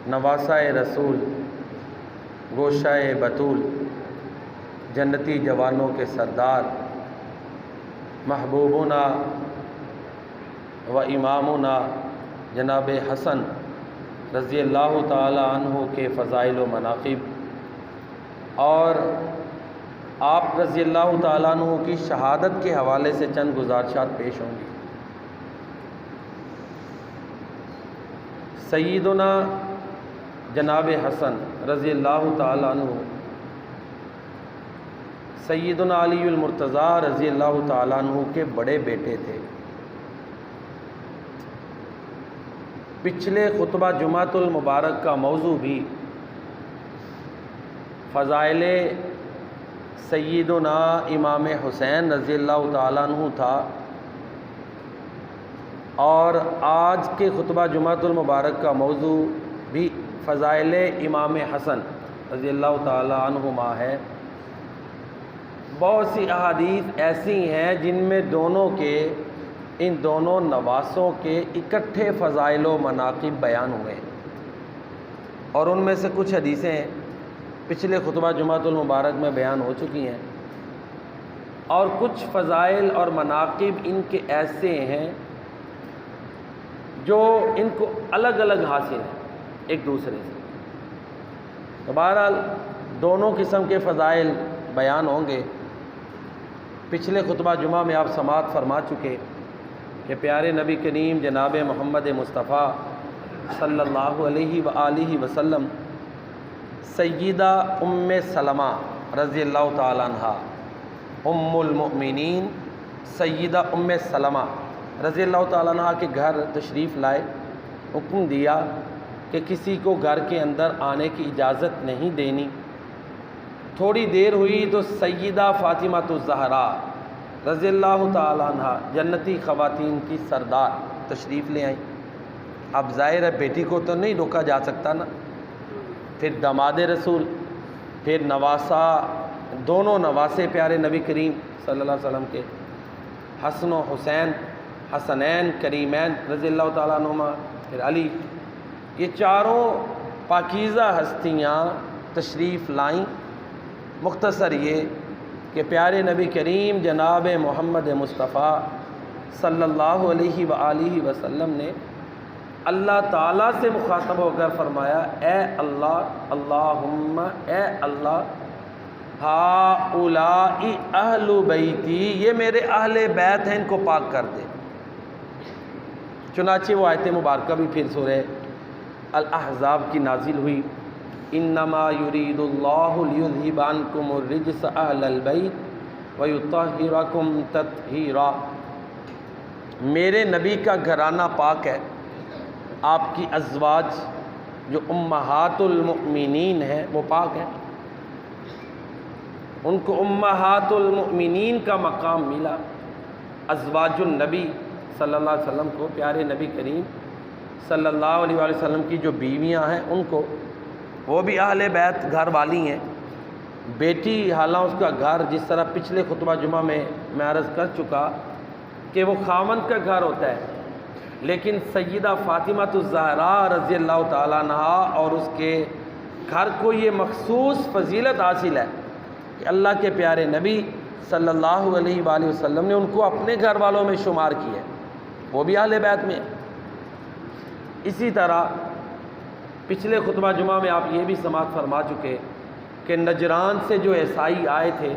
نواسہ رسول، گوشہ بطول، جنتی جوانوں کے سردار، محبوبنا و امامنا جناب حسن رضی اللہ تعالی عنہ کے فضائل و مناقب اور آپ رضی اللہ تعالیٰ عنہ کی شہادت کے حوالے سے چند گزارشات پیش ہوں گی۔ سیدنا جناب حسن رضی اللہ تعالیٰ عنہ سیدنا علی المرتضیٰ رضی اللہ تعالیٰ عنہ کے بڑے بیٹے تھے۔ پچھلے خطبہ جمعۃ المبارک کا موضوع بھی فضائل سیدنا امام حسین رضی اللہ تعالیٰ عنہ تھا، اور آج کے خطبہ جمعۃ المبارک کا موضوع بھی فضائل امام حسن رضی اللہ تعالیٰ عنہما ہے۔ بہت سی احادیث ایسی ہیں جن میں ان دونوں نواسوں کے اکٹھے فضائل و مناقب بیان ہوئے ہیں، اور ان میں سے کچھ حدیثیں پچھلے خطبہ جمعۃ المبارک میں بیان ہو چکی ہیں، اور کچھ فضائل اور مناقب ان کے ایسے ہیں جو ان کو الگ الگ حاصل ہیں ایک دوسرے سے۔ تو بہرحال دونوں قسم کے فضائل بیان ہوں گے۔ پچھلے خطبہ جمعہ میں آپ سماعت فرما چکے کہ پیارے نبی کریم جناب محمد مصطفیٰ صلی اللہ علیہ وآلہ وسلم سیدہ ام سلمہ رضی اللہ تعالیٰ عنہ، ام المؤمنین سیدہ ام سلمہ رضی اللہ تعالیٰ عنہ کے گھر تشریف لائے۔ حکم دیا کہ کسی کو گھر کے اندر آنے کی اجازت نہیں دینی۔ تھوڑی دیر ہوئی تو سیدہ فاطمۃ الزہراء رضی اللہ تعالیٰ عنہ جنتی خواتین کی سردار تشریف لے آئیں۔ اب ظاہر ہے بیٹی کو تو نہیں روکا جا سکتا نا، پھر داماد رسول، پھر نواسہ، دونوں نواسے پیارے نبی کریم صلی اللہ علیہ وسلم کے حسن و حسین، حسنین کریمین رضی اللہ تعالیٰ عنہما، پھر علی، یہ چاروں پاکیزہ ہستیاں تشریف لائیں۔ مختصر یہ کہ پیارے نبی کریم جناب محمد مصطفیٰ صلی اللہ علیہ وآلہ وسلم نے اللہ تعالیٰ سے مخاطب ہو کر فرمایا، اے اللہ، اللہم، اے اللہ، ہؤلاء اہل بیتی، یہ میرے اہل بیت ہیں، ان کو پاک کر دے۔ چنانچہ وہ آیت مبارکہ بھی پھر سورہ الاحزاب کی نازل ہوئی، انما یرید اللہ لیذھب عنکم الرجس اہل البیت ویطہرکم تطہیرا۔ میرے نبی کا گھرانہ پاک ہے، آپ کی ازواج جو امہات المؤمنین ہیں وہ پاک ہیں، ان کو امہات المؤمنین کا مقام ملا۔ ازواج النبی صلی اللہ علیہ وسلم کو، پیارے نبی کریم صلی اللہ علیہ وآلہ وسلم کی جو بیویاں ہیں ان کو، وہ بھی اہل بیت گھر والی ہیں۔ بیٹی حالانکہ اس کا گھر، جس طرح پچھلے خطبہ جمعہ میں عرض کر چکا کہ وہ خاوند کا گھر ہوتا ہے، لیکن سیدہ فاطمۃ الزہراء رضی اللہ تعالیٰ عنہ اور اس کے گھر کو یہ مخصوص فضیلت حاصل ہے کہ اللہ کے پیارے نبی صلی اللہ علیہ وآلہ وسلم نے ان کو اپنے گھر والوں میں شمار کیا ہے، وہ بھی اہل بیت میں۔ اسی طرح پچھلے خطبہ جمعہ میں آپ یہ بھی سماعت فرما چکے کہ نجران سے جو عیسائی آئے تھے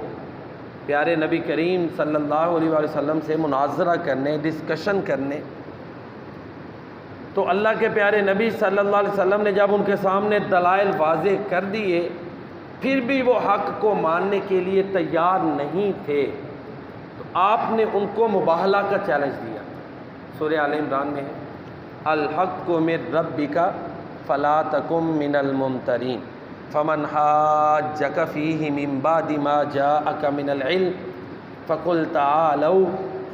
پیارے نبی کریم صلی اللہ علیہ وآلہ وسلم سے مناظرہ کرنے، ڈسکشن کرنے، تو اللہ کے پیارے نبی صلی اللہ علیہ وسلم نے جب ان کے سامنے دلائل واضح کر دیے، پھر بھی وہ حق کو ماننے کے لیے تیار نہیں تھے، تو آپ نے ان کو مباہلہ کا چیلنج دیا۔ سورہ آل عمران میں ہے، الحق من ربک فلا تکن من الممترین فمن حاجک فیہ من بعد ما جاءک من العلم فقل تعالوا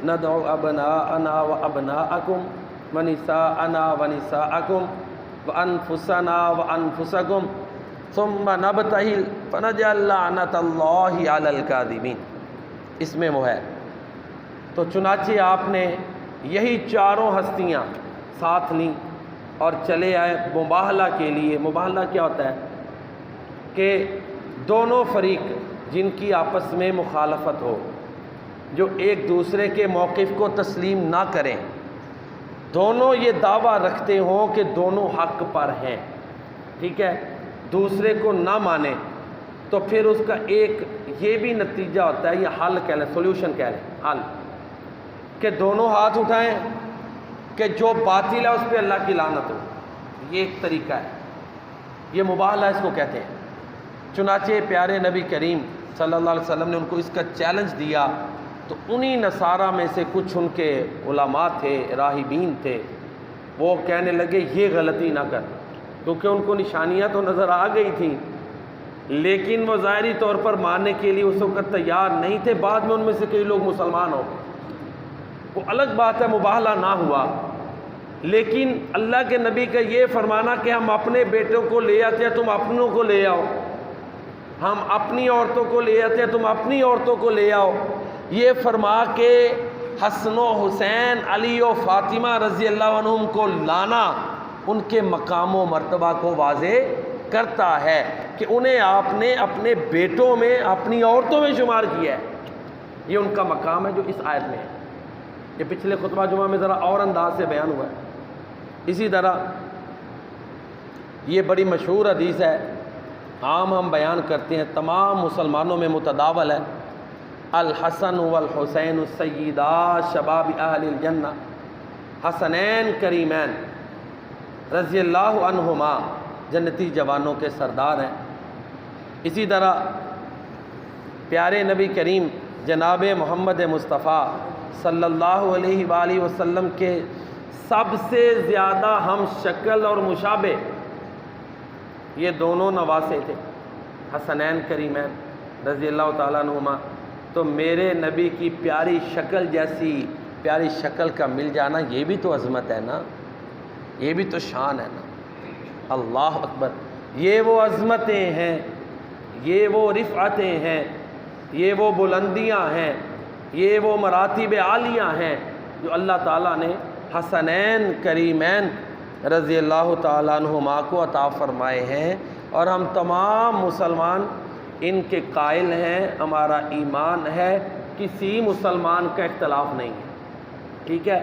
ندعو ابناءنا وابناءکم ونساءنا ونساءکم وانفسنا وانفسکم ثم نبتہل فنجعل لعنت اللہ علی الکاذبین۔ اس میں وہ ہے۔ تو چنانچہ آپ نے یہی چاروں ہستیاں ساتھ لیں، اور چلے آئے مباہلہ کے لیے۔ مباہلہ کیا ہوتا ہے کہ دونوں فریق جن کی آپس میں مخالفت ہو، جو ایک دوسرے کے موقف کو تسلیم نہ کریں، دونوں یہ دعویٰ رکھتے ہوں کہ دونوں حق پر ہیں، ٹھیک ہے، دوسرے کو نہ مانیں، تو پھر اس کا ایک یہ بھی نتیجہ ہوتا ہے، یہ حل کہہ لیں، سولوشن کہہ لیں، حل، کہ دونوں ہاتھ اٹھائیں کہ جو باطل ہے اس پہ اللہ کی لعنت ہو۔ یہ ایک طریقہ ہے، یہ مباہلہ اس کو کہتے ہیں۔ چنانچہ پیارے نبی کریم صلی اللہ علیہ وسلم نے ان کو اس کا چیلنج دیا، تو انہی نصارہ میں سے کچھ ان کے علماء تھے، راہبین تھے، وہ کہنے لگے یہ غلطی نہ کر، کیونکہ ان کو نشانیاں تو نظر آ گئی تھیں، لیکن وہ ظاہری طور پر ماننے کے لیے اس وقت تیار نہیں تھے۔ بعد میں ان میں سے کئی لوگ مسلمان ہو گئے، وہ الگ بات ہے، مباہلہ نہ ہوا، لیکن اللہ کے نبی کا یہ فرمانا کہ ہم اپنے بیٹوں کو لے آتے ہیں، تم اپنوں کو لے آؤ، ہم اپنی عورتوں کو لے آتے ہیں، تم اپنی عورتوں کو لے آؤ، یہ فرما کے حسن و حسین، علی و فاطمہ رضی اللہ عنہم کو لانا ان کے مقام و مرتبہ کو واضح کرتا ہے کہ انہیں آپ نے اپنے بیٹوں میں، اپنی عورتوں میں شمار کیا ہے۔ یہ ان کا مقام ہے جو اس آیت میں ہے۔ یہ پچھلے خطبہ جمعہ میں ذرا اور انداز سے بیان ہوا ہے۔ اسی طرح یہ بڑی مشہور حدیث ہے، عام ہم بیان کرتے ہیں، تمام مسلمانوں میں متداول ہے، الحسن والحسین السیدا شباب اہل الجنہ، حسنین کریمین رضی اللہ عنہما جنتی جوانوں کے سردار ہیں۔ اسی طرح پیارے نبی کریم جناب محمد مصطفیٰ صلی اللہ علیہ وآلہ وسلم کے سب سے زیادہ ہم شکل اور مشابہ یہ دونوں نواسے تھے، حسنین کریمین رضی اللہ تعالیٰ عنہما۔ تو میرے نبی کی پیاری شکل جیسی پیاری شکل کا مل جانا، یہ بھی تو عظمت ہے نا، یہ بھی تو شان ہے نا۔ اللہ اکبر، یہ وہ عظمتیں ہیں، یہ وہ رفعتیں ہیں، یہ وہ بلندیاں ہیں، یہ وہ مراتب عالیہ ہیں جو اللہ تعالیٰ نے حسنین کریمین رضی اللہ تعالیٰ عنہما کو عطا فرمائے ہیں، اور ہم تمام مسلمان ان کے قائل ہیں، ہمارا ایمان ہے، کسی مسلمان کا اختلاف نہیں ہے، ٹھیک ہے۔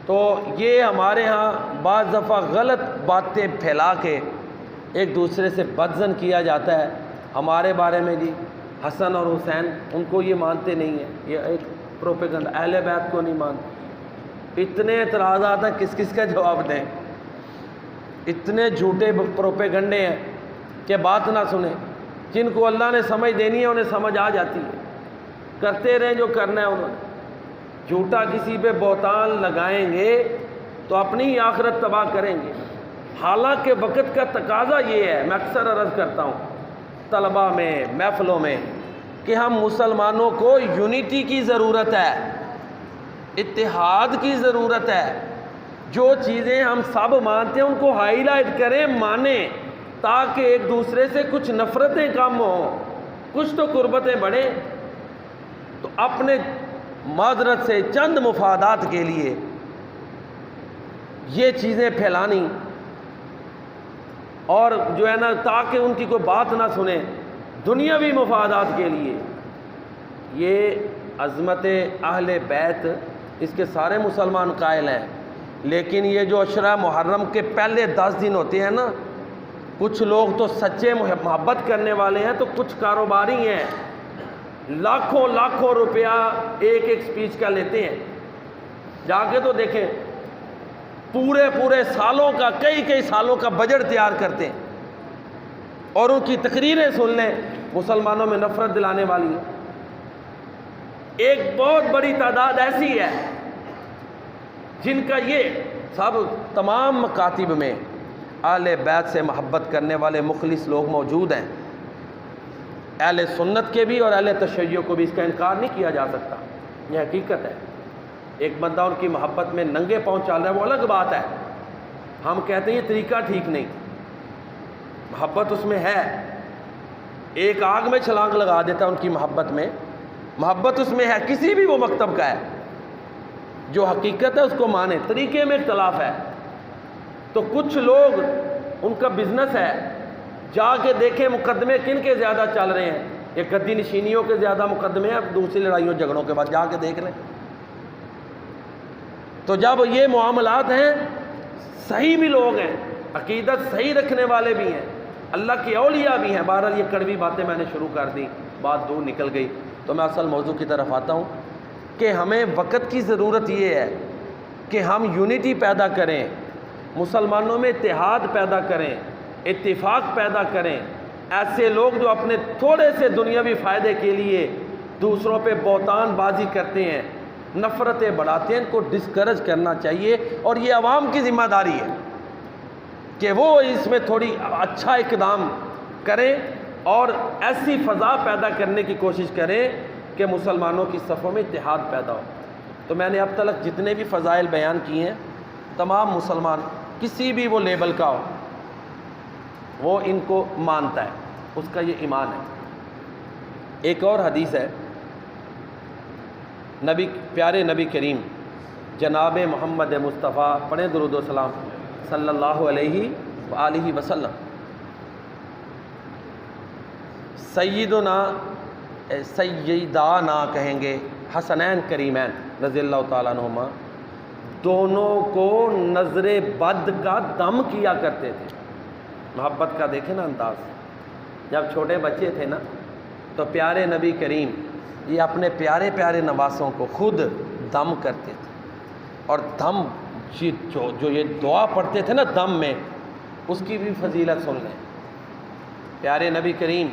تو یہ ہمارے ہاں بعض دفعہ غلط باتیں پھیلا کے ایک دوسرے سے بدظن کیا جاتا ہے ہمارے بارے میں، جی حسن اور حسین ان کو یہ مانتے نہیں ہیں، یہ ایک پروپیگنڈا، اہل بیت کو نہیں مانتے۔ اتنے اعتراضات ہیں، کس کس کا جواب دیں؟ اتنے جھوٹے پروپیگنڈے ہیں کہ بات نہ سنیں، جن کو اللہ نے سمجھ دینی ہے انہیں سمجھ آ جاتی ہے، کرتے رہیں جو کرنا ہے انہوں نے۔ جھوٹا کسی پہ بہتان لگائیں گے تو اپنی ہی آخرت تباہ کریں گے۔ حالانکہ وقت کا تقاضا یہ ہے، میں اکثر عرض کرتا ہوں طلباء میں، محفلوں میں، کہ ہم مسلمانوں کو یونٹی کی ضرورت ہے، اتحاد کی ضرورت ہے۔ جو چیزیں ہم سب مانتے ہیں ان کو ہائی لائٹ کریں، مانیں، تاکہ ایک دوسرے سے کچھ نفرتیں کم ہوں، کچھ تو قربتیں بڑھیں۔ تو اپنے معذرت سے چند مفادات کے لیے یہ چیزیں پھیلانی، اور جو ہے نا تاکہ ان کی کوئی بات نہ سنیں، دنیاوی مفادات کے لیے، یہ عظمت اہل بیت اس کے سارے مسلمان قائل ہیں۔ لیکن یہ جو عشرہ محرم کے پہلے 10 دن ہوتے ہیں نا، کچھ لوگ تو سچے محبت کرنے والے ہیں، تو کچھ کاروباری ہیں، لاکھوں لاکھوں روپیہ ایک ایک سپیچ کا لیتے ہیں۔ جا کے تو دیکھیں، پورے سالوں کا، کئی سالوں کا بجٹ تیار کرتے ہیں، اور ان کی تقریریں سن لیں، مسلمانوں میں نفرت دلانے والی ہے۔ ایک بہت بڑی تعداد ایسی ہے جن کا یہ سب تمام مکاتب میں اہل بیت سے محبت کرنے والے مخلص لوگ موجود ہیں، اہل سنت کے بھی اور اہل تشیع کو بھی، اس کا انکار نہیں کیا جا سکتا، یہ حقیقت ہے۔ ایک بندہ ان کی محبت میں ننگے پاؤں چل رہا ہے وہ الگ بات ہے، ہم کہتے ہیں یہ طریقہ ٹھیک نہیں، محبت اس میں ہے، ایک آگ میں چھلانگ لگا دیتا ہے ان کی محبت میں، محبت اس میں ہے، کسی بھی وہ مکتب کا ہے، جو حقیقت ہے اس کو مانے، طریقے میں اختلاف ہے، تو کچھ لوگ ان کا بزنس ہے، جا کے دیکھیں مقدمے کن کے زیادہ چل رہے ہیں، یہ گدی نشینیوں کے زیادہ مقدمے ہیں دوسری لڑائیوں جھگڑوں کے بعد، جا کے دیکھ لیں۔ تو جب یہ معاملات ہیں، صحیح بھی لوگ ہیں، عقیدت صحیح رکھنے والے بھی ہیں، اللہ کے اولیاء بھی ہیں۔ بہرحال یہ کڑوی باتیں میں نے شروع کر دی، بات دور نکل گئی، تو میں اصل موضوع کی طرف آتا ہوں کہ ہمیں وقت کی ضرورت یہ ہے کہ ہم یونٹی پیدا کریں، مسلمانوں میں اتحاد پیدا کریں، اتفاق پیدا کریں۔ ایسے لوگ جو اپنے تھوڑے سے دنیاوی فائدے کے لیے دوسروں پہ بہتان بازی کرتے ہیں، نفرتیں بڑھاتے ہیں، ان کو ڈسکریج کرنا چاہیے، اور یہ عوام کی ذمہ داری ہے کہ وہ اس میں تھوڑی اچھا اقدام کریں اور ایسی فضا پیدا کرنے کی کوشش کریں کہ مسلمانوں کی صفوں میں اتحاد پیدا ہو۔ تو میں نے اب تک جتنے بھی فضائل بیان کیے ہیں، تمام مسلمان کسی بھی وہ لیبل کا ہو، وہ ان کو مانتا ہے، اس کا یہ ایمان ہے۔ ایک اور حدیث ہے، پیارے نبی کریم جناب محمد مصطفیٰ، پڑھیں درود و سلام صلی اللہ علیہ وآلہ وسلم، سیدانا کہیں گے حسنین کریمین رضی اللہ تعالیٰ عنہما، دونوں کو نظر بد کا دم کیا کرتے تھے۔ محبت کا دیکھیں نا انداز، جب چھوٹے بچے تھے نا تو پیارے نبی کریم یہ اپنے پیارے پیارے نواسوں کو خود دم کرتے تھے، اور دم جو یہ دعا پڑھتے تھے نا دم میں، اس کی بھی فضیلت سن لیں۔ پیارے نبی کریم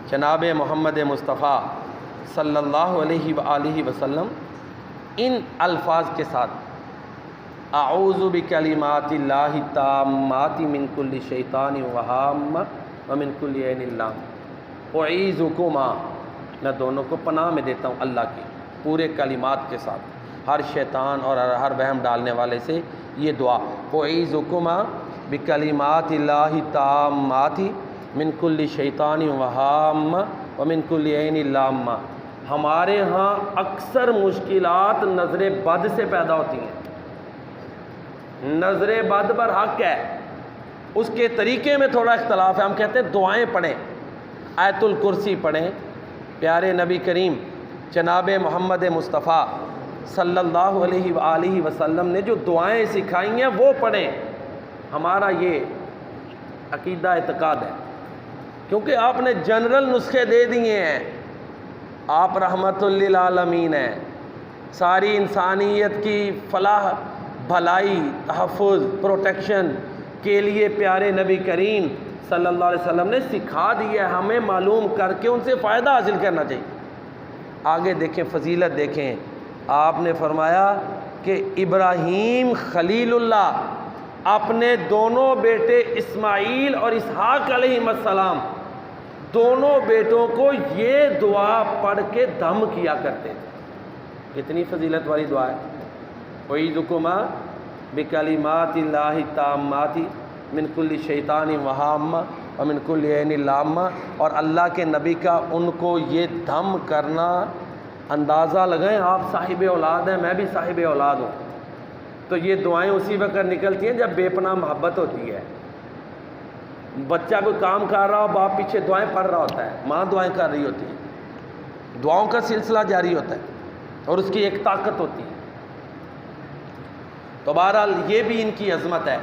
جناب محمد مصطفیٰ صلی اللہ علیہ وآلہ وسلم ان الفاظ کے ساتھ اعوذ بکلمات اللہ التامات من کل شیطان وہامہ ومن کل عین لامہ اعیذکما، میں دونوں کو پناہ میں دیتا ہوں اللہ کی پورے کلمات کے ساتھ، ہر شیطان اور ہر وہم ڈالنے والے سے یہ دعا، اعیذکما بکلمات اللہ التامات من کل شیطان وہامہ ومن کل عین لامہ۔ ہمارے ہاں اکثر مشکلات نظر بد سے پیدا ہوتی ہیں۔ نظر بد برحق ہے، اس کے طریقے میں تھوڑا اختلاف ہے۔ ہم کہتے ہیں دعائیں پڑھیں، آیت الکرسی پڑھیں، پیارے نبی کریم جناب محمد مصطفیٰ صلی اللہ علیہ وآلہ وسلم نے جو دعائیں سکھائی ہیں وہ پڑھیں۔ ہمارا یہ عقیدہ اعتقاد ہے، کیونکہ آپ نے جنرل نسخے دے دیے ہیں، آپ رحمت للعالمین ہیں، ساری انسانیت کی فلاح بھلائی تحفظ پروٹیکشن کے لیے پیارے نبی کریم صلی اللہ علیہ وسلم نے سکھا دیا ہے، ہمیں معلوم کر کے ان سے فائدہ حاصل کرنا چاہیے۔ آگے دیکھیں فضیلت دیکھیں، آپ نے فرمایا کہ ابراہیم خلیل اللہ اپنے دونوں بیٹے اسماعیل اور اسحاق علیہ السلام دونوں بیٹوں کو یہ دعا پڑھ کے دم کیا کرتے تھے۔ کتنی فضیلت والی دعا ہے، اعیذکما بکلمات اللہ التامات من کل شیطان وہامہ ومن کل عین لامہ، اور اللہ کے نبی کا ان کو یہ دم کرنا، اندازہ لگائیں آپ صاحب اولاد ہیں، میں بھی صاحب اولاد ہوں، تو یہ دعائیں اسی وقت نکلتی ہیں جب بے پناہ محبت ہوتی ہے۔ بچہ کوئی کام کر رہا ہو، باپ پیچھے دعائیں پڑھ رہا ہوتا ہے، ماں دعائیں کر رہی ہوتی ہے، دعاؤں کا سلسلہ جاری ہوتا ہے اور اس کی ایک طاقت ہوتی ہے۔ تو بہرحال یہ بھی ان کی عظمت ہے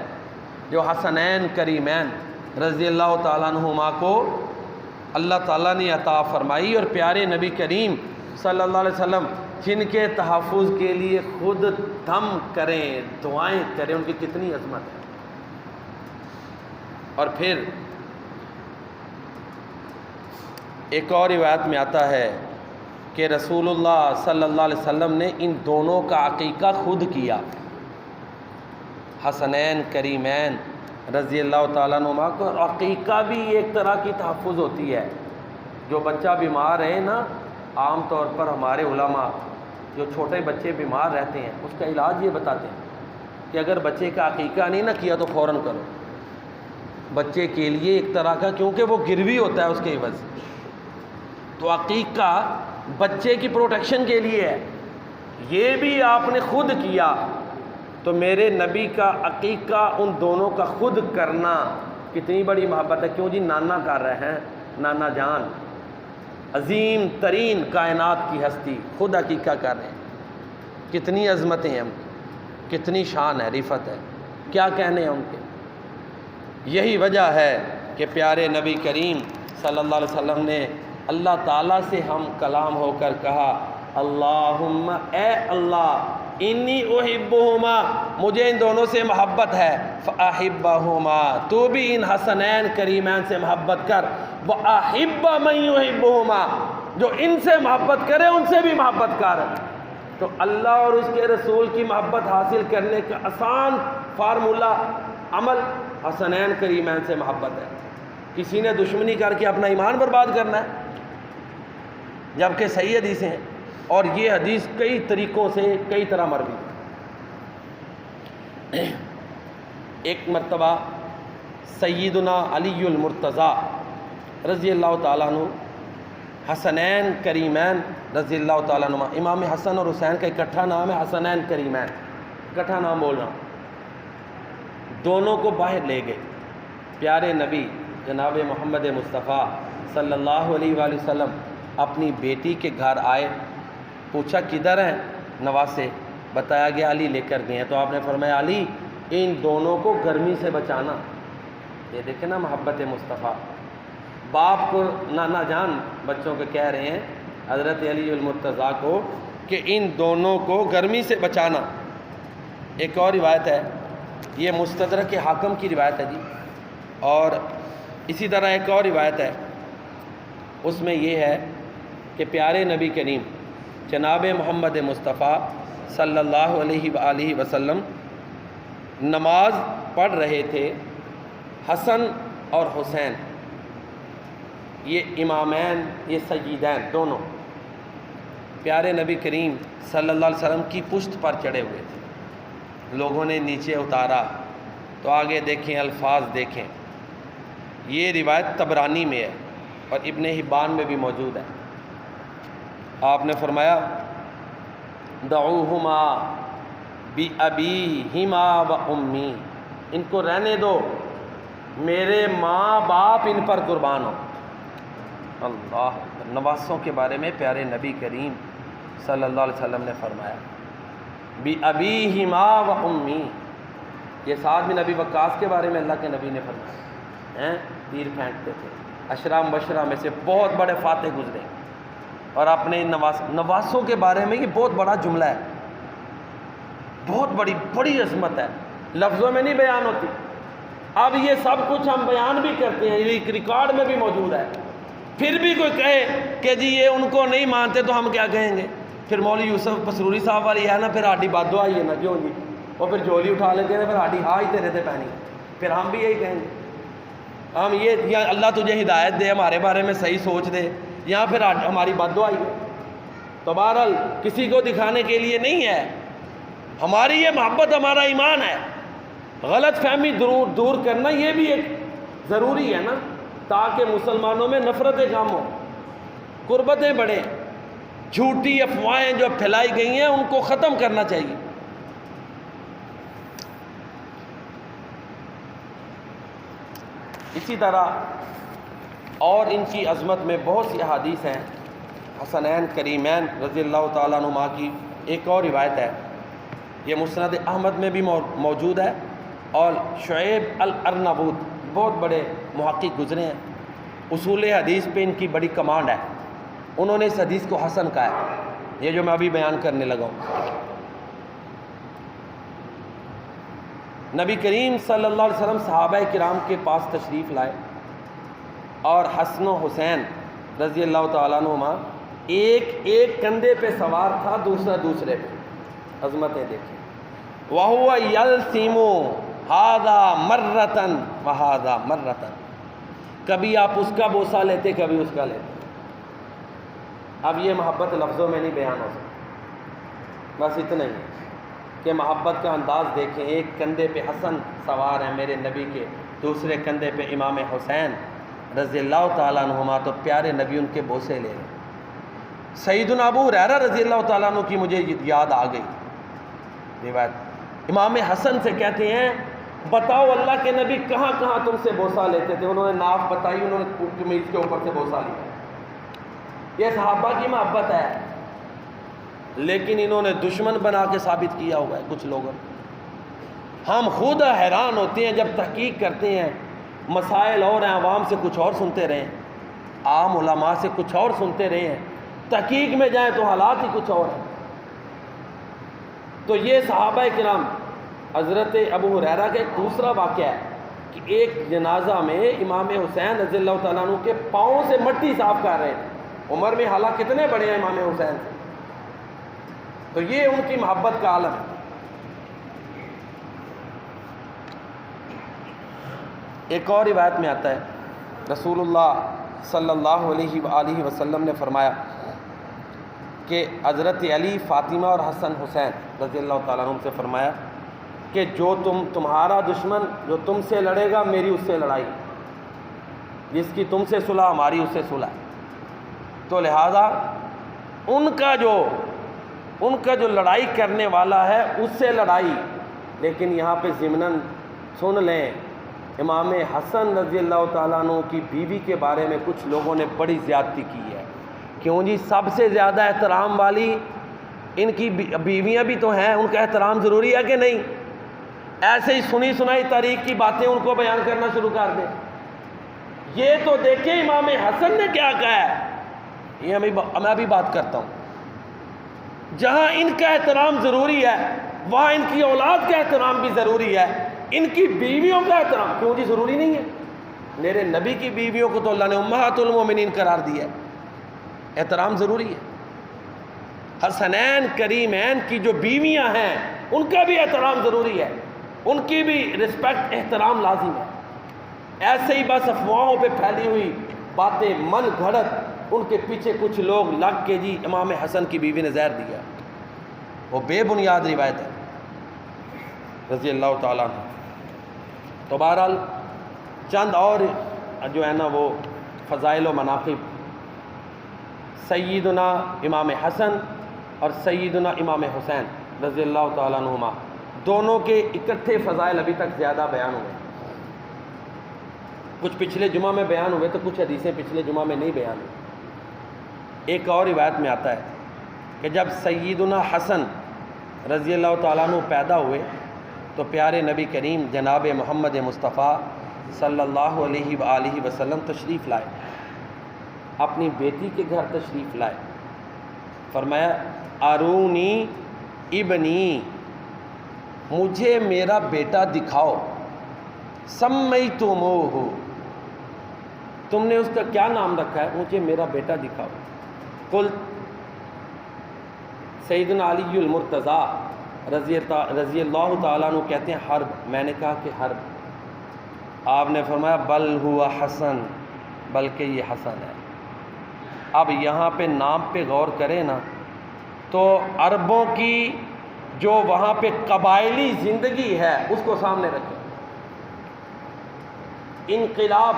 جو حسنین کریمین رضی اللہ تعالیٰ عنہما کو اللہ تعالیٰ نے عطا فرمائی، اور پیارے نبی کریم صلی اللہ علیہ وسلم جن کے تحفظ کے لیے خود دم کریں، دعائیں کریں، ان کی کتنی عظمت ہے۔ اور پھر ایک اور روایت میں آتا ہے کہ رسول اللہ صلی اللہ علیہ وسلم نے ان دونوں کا عقیقہ خود کیا، حسنین کریمین رضی اللہ تعالیٰ عنہما کو۔ عقیقہ بھی ایک طرح کی تحفظ ہوتی ہے، جو بچہ بیمار ہے نا، عام طور پر ہمارے علماء جو چھوٹے بچے بیمار رہتے ہیں اس کا علاج یہ بتاتے ہیں کہ اگر بچے کا عقیقہ نہیں نہ کیا تو فوراً کرو، بچے کے لیے ایک طرح کا، کیونکہ وہ گروی ہوتا ہے اس کے عوض، تو عقیقہ بچے کی پروٹیکشن کے لیے ہے۔ یہ بھی آپ نے خود کیا، تو میرے نبی کا عقیقہ ان دونوں کا خود کرنا کتنی بڑی محبت ہے. کیوں جی؟ نانا کر رہے ہیں، نانا جان عظیم ترین کائنات کی ہستی خود عقیقہ کر رہے ہیں. کتنی عظمتیں ہیں، کتنی شان ہے، رفت ہے، کیا کہنے ہیں ان کے. یہی وجہ ہے کہ پیارے نبی کریم صلی اللہ علیہ وسلم نے اللہ تعالیٰ سے ہم کلام ہو کر کہا اللہم اے اللہ انی احبہما، مجھے ان دونوں سے محبت ہے، فاحبہما، تو بھی ان حسنین کریمین سے محبت کر، واحب من یحبہما، جو ان سے محبت کرے ان سے بھی محبت کر. تو اللہ اور اس کے رسول کی محبت حاصل کرنے کا آسان فارمولہ عمل حسنین کریمین سے محبت ہے. کسی نے دشمنی کر کے اپنا ایمان برباد کرنا ہے، جبکہ صحیح حدیثیں ہیں، اور یہ حدیث کئی طریقوں سے کئی طرح مروی ہے. ایک مرتبہ سیدنا علی المرتضیٰ رضی اللہ تعالیٰ عنہ، حسنین کریمین رضی اللہ تعالیٰ عنہ، امام حسن اور حسین کا اکٹھا نام ہے حسنین کریمین، اکٹھا نام بول رہا ہوں. دونوں کو باہر لے گئے. پیارے نبی جناب محمد مصطفیٰ صلی اللہ علیہ وآلہ وسلم اپنی بیٹی کے گھر آئے، پوچھا کدھر ہیں نواسے، بتایا گیا علی لے کر گئے ہیں. تو آپ نے فرمایا علی ان دونوں کو گرمی سے بچانا. یہ دیکھیں نا محبت مصطفیٰ. باپ کو نانا جان بچوں کو کہہ رہے ہیں حضرت علی المرتضیٰ کو کہ ان دونوں کو گرمی سے بچانا. ایک اور روایت ہے، یہ مستدرک حاکم کی روایت ہے جی، اور اسی طرح ایک اور روایت ہے، اس میں یہ ہے کہ پیارے نبی کریم جناب محمد مصطفیٰ صلی اللہ علیہ وآلہ وسلم نماز پڑھ رہے تھے. حسن اور حسین یہ امامین، یہ سیدین دونوں پیارے نبی کریم صلی اللہ علیہ وسلم کی پشت پر چڑھے ہوئے تھے. لوگوں نے نیچے اتارا تو آگے دیکھیں الفاظ دیکھیں. یہ روایت طبرانی میں ہے اور ابن حبان میں بھی موجود ہے. آپ نے فرمایا دعوہما بأبیہما و امی، ان کو رہنے دو، میرے ماں باپ ان پر قربان ہو. اللہ، نواسوں کے بارے میں پیارے نبی کریم صلی اللہ علیہ وسلم نے فرمایا بأبیہما و امی. یہ سعد بن ابی وقاص کے بارے میں اللہ کے نبی نے فرمایا، تیر پھینکتے تھے، عشرہ مبشرہ میں سے بہت بڑے فاتح گزرے. اور اپنے نواسوں کے بارے میں یہ بہت بڑا جملہ ہے، بہت بڑی عظمت ہے، لفظوں میں نہیں بیان ہوتی. اب یہ سب کچھ ہم بیان بھی کرتے ہیں، یہ ریکارڈ میں بھی موجود ہے. پھر بھی کوئی کہے کہ جی یہ ان کو نہیں مانتے تو ہم کیا کہیں گے؟ پھر مولوی یوسف پسروری صاحب والی ہے نا، پھر ہاڈی بد دعا ہی ہے نا، کیوں جی؟ اور پھر جولی اٹھا لیتے ہیں، پھر ہاڈی ہاں ہی تیرے تھے پہنی. پھر ہم بھی یہی کہیں گے، ہم یہ یا اللہ تجھے ہدایت دے، ہمارے بارے میں صحیح سوچ دے، یا پھر ہماری بد دعا ہی ہے. تو بہرحال کسی کو دکھانے کے لیے نہیں ہے، ہماری یہ محبت ہمارا ایمان ہے. غلط فہمی دور کرنا یہ بھی ایک ضروری ہے نا، تاکہ مسلمانوں میں نفرتیں کم ہوں، قربتیں بڑھیں. جھوٹی افواہیں جو پھیلائی گئی ہیں ان کو ختم کرنا چاہیے. اسی طرح اور ان کی عظمت میں بہت سی احادیث ہیں. حسنین کریمین رضی اللہ تعالیٰ عنہما کی ایک اور روایت ہے، یہ مسند احمد میں بھی موجود ہے، اور شعیب الارنبوط بہت بڑے محقق گزرے ہیں، اصول حدیث پہ ان کی بڑی کمانڈ ہے. انہوں نے اس حدیث کو حسن کہا ہے، یہ جو میں ابھی بیان کرنے لگا ہوں. نبی کریم صلی اللہ علیہ وسلم صحابہ کرام کے پاس تشریف لائے، اور حسن و حسین رضی اللہ تعالیٰ عنہما ایک کندھے پہ سوار تھا، دوسرا دوسرے پہ. عظمتیں دیکھیں. وَهُوَ يَلْسِمُ هَذَا مَرَّةً وَهَذَا مَرَّةً، کبھی آپ اس کا بوسہ لیتے، کبھی اس کا لیتے. اب یہ محبت لفظوں میں نہیں بیان ہو سکتی، بس اتنا ہی کہ محبت کا انداز دیکھیں. ایک کندھے پہ حسن سوار ہیں میرے نبی کے، دوسرے کندھے پہ امام حسین رضی اللہ تعالیٰ عنہما، تو پیارے نبی ان کے بوسے لے رہے. سیدنا ابو ہریرہ رضی اللہ تعالیٰ عنہ کی مجھے یاد آ گئی روایت. امام حسن سے کہتے ہیں بتاؤ اللہ کے نبی کہاں کہاں تم سے بوسہ لیتے تھے؟ انہوں نے ناف بتائی، انہوں نے قمیض کے اوپر سے بوسہ لیا۔ یہ صحابہ کی محبت ہے، لیکن انہوں نے دشمن بنا کے ثابت کیا ہوا ہے کچھ لوگوں نے۔ ہم خود حیران ہوتے ہیں جب تحقیق کرتے ہیں، مسائل اور ہیں، عوام سے کچھ اور سنتے رہے ہیں، عام علماء سے کچھ اور سنتے رہے ہیں، تحقیق میں جائیں تو حالات ہی کچھ اور ہیں۔ تو یہ صحابہ کرام، حضرت ابو ہریرہ کا ایک دوسرا واقعہ ہے کہ ایک جنازہ میں امام حسین رضی اللہ تعالیٰ عنہ کے پاؤں سے مٹی صاف کر رہے ہیں۔ عمر میں حالات کتنے بڑے ہیں امام حسین سے، تو یہ ان کی محبت کا عالم ہے۔ ایک اور روایت میں آتا ہے رسول اللہ صلی اللہ علیہ وآلہ وسلم نے فرمایا کہ حضرت علی، فاطمہ اور حسن حسین رضی اللہ تعالیٰ عنہ سے فرمایا کہ جو تمہارا دشمن جو تم سے لڑے گا میری اس سے لڑائی، جس کی تم سے صلح ہماری اس سے صلح۔ تو لہذا ان کا جو لڑائی کرنے والا ہے اس سے لڑائی، لیکن یہاں پہ ضمناً سن لیں امام حسن رضی اللہ تعالیٰ عنہ کی بیوی کے بارے میں کچھ لوگوں نے بڑی زیادتی کی ہے۔ کیوں جی؟ سب سے زیادہ احترام والی ان کی بیویاں بھی تو ہیں، ان کا احترام ضروری ہے کہ نہیں؟ ایسے ہی سنی سنائی تاریخ کی باتیں ان کو بیان کرنا شروع کر دیں۔ یہ تو دیکھیں امام حسن نے کیا کہا ہے، یہ میں ابھی بات کرتا ہوں۔ جہاں ان کا احترام ضروری ہے وہاں ان کی اولاد کا احترام بھی ضروری ہے، ان کی بیویوں کا احترام کیوں جی ضروری نہیں ہے؟ میرے نبی کی بیویوں کو تو اللہ نے امہات المومنین قرار دیا ہے، احترام ضروری ہے۔ حسنین کریمین کی جو بیویاں ہیں ان کا بھی احترام ضروری ہے، ان کی بھی رسپیکٹ، احترام لازم ہے۔ ایسے ہی بس افواہوں پہ پھیلی ہوئی باتیں، من گھڑت، ان کے پیچھے کچھ لوگ لگ کے جی امام حسن کی بیوی نے زہر دیا، وہ بے بنیاد روایت ہے رضی اللہ تعالیٰ عنہ۔ تو بہرحال چند اور جو ہے نا وہ فضائل و مناقب سیدنا امام حسن اور سیدنا امام حسین رضی اللہ تعالیٰ عنہما، دونوں کے اکٹھے فضائل ابھی تک زیادہ بیان ہوئے، کچھ پچھلے جمعہ میں بیان ہوئے تو کچھ حدیثیں پچھلے جمعہ میں نہیں بیان ہوئی۔ ایک اور روایت میں آتا ہے کہ جب سیدنا حسن رضی اللہ تعالیٰ عنہ پیدا ہوئے تو پیارے نبی کریم جناب محمد مصطفیٰ صلی اللہ علیہ وآلہ وسلم تشریف لائے، اپنی بیٹی کے گھر تشریف لائے، فرمایا ارونی ابنی، مجھے میرا بیٹا دکھاؤ، سمیتموہ، تم نے اس کا کیا نام رکھا ہے؟ مجھے میرا بیٹا دکھاؤ۔ قلت، سیدنا علی المرتضیٰ رضی اللہ تعالیٰ عنہ کہتے ہیں حرب، میں نے کہا کہ حرب۔ آپ نے فرمایا بل ہوا حسن، بلکہ یہ حسن ہے۔ اب یہاں پہ نام پہ غور کریں نا تو عربوں کی جو وہاں پہ قبائلی زندگی ہے اس کو سامنے رکھیں۔ انقلاب